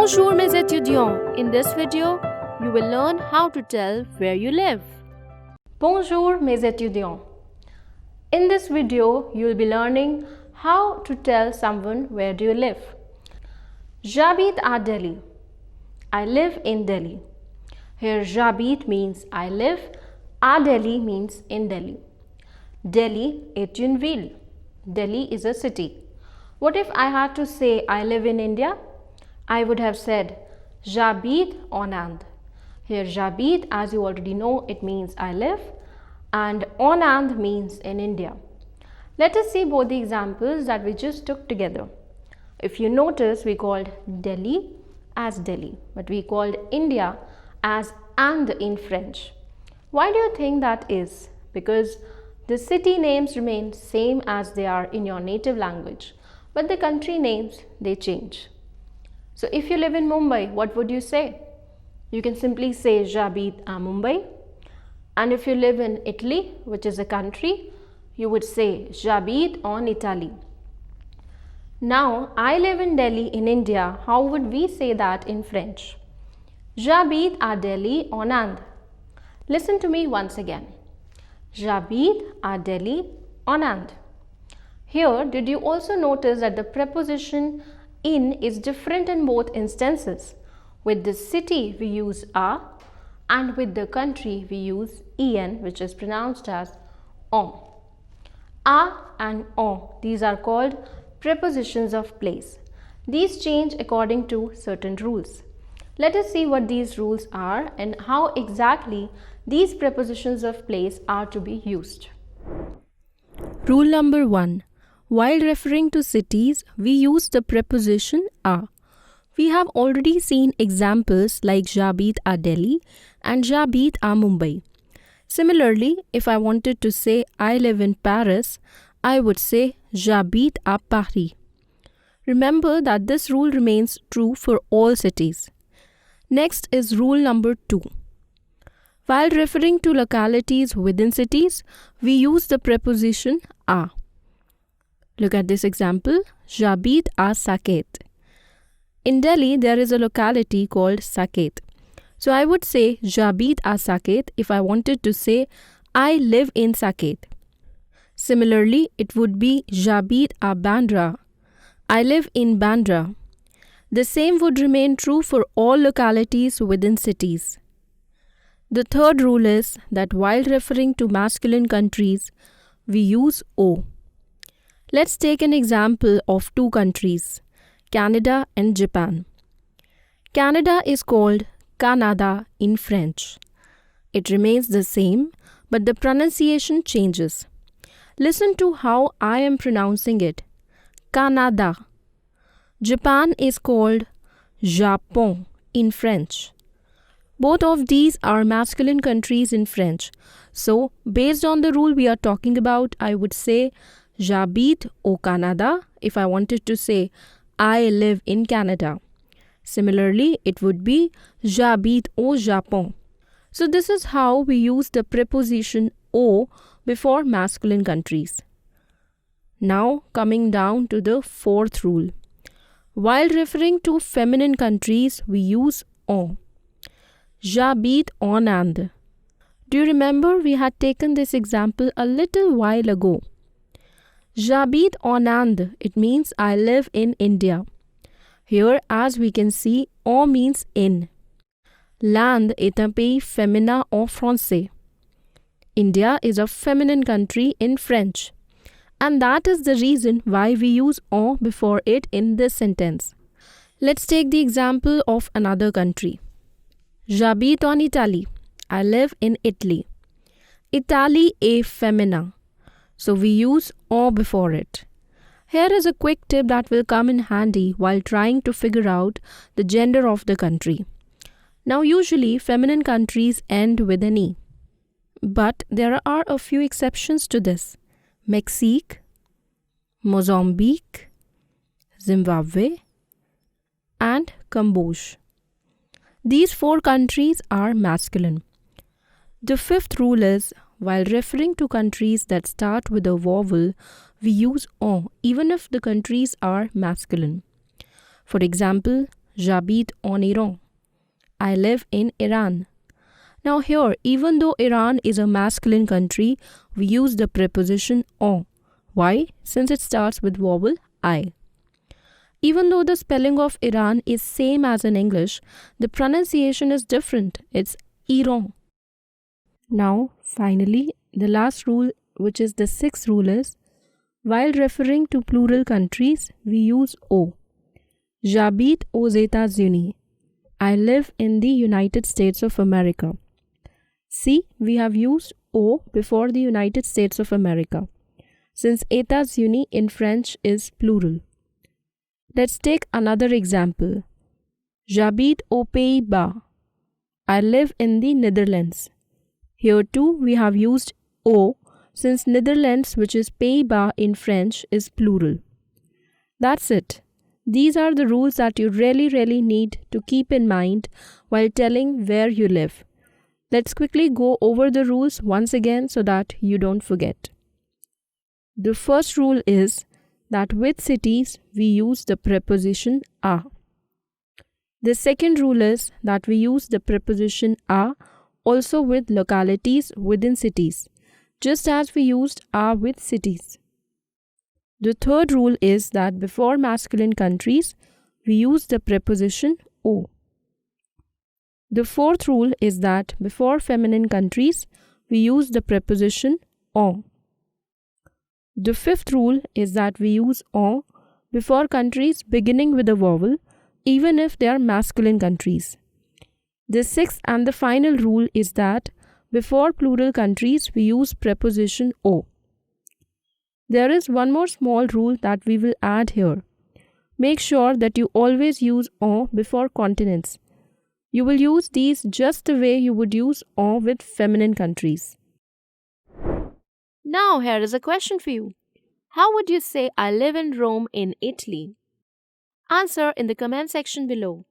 Bonjour mes étudiants. In this video, you will learn how to tell where you live. Bonjour mes étudiants. In this video, you will be learning how to tell someone where do you live. J'habite à Delhi. I live in Delhi. Here j'habite means I live, à Delhi means in Delhi. Delhi est une ville. Delhi is a city. What if I had to say I live in India? I would have said j'habite en Inde. Here j'habite, as you already know, it means I live, and en Inde means in India. Let us see both the examples that we just took together. If you notice, we called Delhi as Delhi, but we called India as Inde in French. Why do you think that is? Because the city names remain same as they are in your native language, but the country names, they change. So if you live in Mumbai, what would you say? You can simply say j'habite à Mumbai. And if you live in Italy, which is a country, you would say j'habite en Italie. Now, I live in Delhi in India. How would we say that in French? J'habite à Delhi en Inde. Listen to me once again. J'habite à Delhi en Inde. Here, did you also notice that the preposition in is different in both instances? With the city, we use a, and with the country, we use en, which is pronounced as on. A and on, these are called prepositions of place. These change according to certain rules. Let us see what these rules are and how exactly these prepositions of place are to be used. Rule number 1. While referring to cities, we use the preposition a. We have already seen examples like j'habite à Delhi and j'habite à Mumbai. Similarly, if I wanted to say I live in Paris, I would say j'habite à Paris. Remember that this rule remains true for all cities. Next is rule number 2. While referring to localities within cities, we use the preposition à. Look at this example, j'habite à Saket. In Delhi, there is a locality called Saket. So I would say j'habite à Saket if I wanted to say I live in Saket. Similarly, it would be j'habite à Bandra. I live in Bandra. The same would remain true for all localities within cities. The third rule is that while referring to masculine countries, we use O. Let's take an example of two countries, Canada and Japan. Canada is called Canada in French. It remains the same, but the pronunciation changes. Listen to how I am pronouncing it. Canada. Japan is called Japon in French. Both of these are masculine countries in French. So, based on the rule we are talking about, I would say j'habite au Canada if I wanted to say I live in Canada. Similarly, it would be j'habite au Japon. So this is how we use the preposition au before masculine countries. Now coming down to the fourth rule. While referring to feminine countries, we use en. J'habite en Inde. Do you remember we had taken this example a little while ago? J'habite en Inde, it means I live in India. Here, as we can see, en means in. L'Inde est un pays féminin en français. India is a feminine country in French. And that is the reason why we use en before it in this sentence. Let's take the example of another country. J'habite en Italie. I live in Italy. Italie est féminin. So we use en before it. Here is a quick tip that will come in handy while trying to figure out the gender of the country. Now usually feminine countries end with an E. But there are a few exceptions to this. Mexique, Mozambique, Zimbabwe, and Cambodia. These 4 countries are masculine. The fifth rule is, while referring to countries that start with a vowel, we use en even if the countries are masculine. For example, J'habite en Iran. I live in Iran. Now here, even though Iran is a masculine country, we use the preposition en. Why? Since it starts with vowel I. Even though the spelling of Iran is same as in English, the pronunciation is different. It's Iran. Now, finally, the last rule, which is the sixth rule, is while referring to plural countries, we use O. J'habite aux États-Unis. I live in the United States of America. See, we have used O before the United States of America, since États-Unis in French is plural. Let's take another example. J'habite aux Pays-Bas. I live in the Netherlands. Here too we have used O since Netherlands, which is Pays-Bas in French, is plural. That's it. These are the rules that you really need to keep in mind while telling where you live. Let's quickly go over the rules once again so that you don't forget. The first rule is that with cities we use the preposition a. The second rule is that we use the preposition a also with localities within cities, just as we used a with cities. The third rule is that before masculine countries, we use the preposition o. The fourth rule is that before feminine countries, we use the preposition en. The fifth rule is that we use en before countries beginning with a vowel, even if they are masculine countries. The sixth and the final rule is that before plural countries, we use preposition o. There is one more small rule that we will add here. Make sure that you always use en before continents. You will use these just the way you would use en with feminine countries. Now here is a question for you. How would you say I live in Rome in Italy? Answer in the comment section below.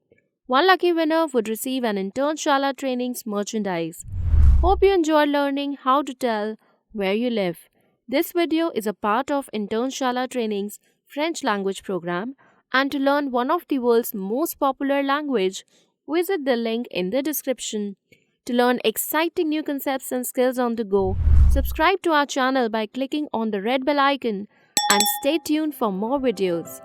One lucky winner would receive an Internshala Trainings merchandise. Hope you enjoyed learning how to tell where you live. This video is a part of Internshala Trainings French language program, and to learn one of the world's most popular language, visit the link in the description. To learn exciting new concepts and skills on the go, subscribe to our channel by clicking on the red bell icon and stay tuned for more videos.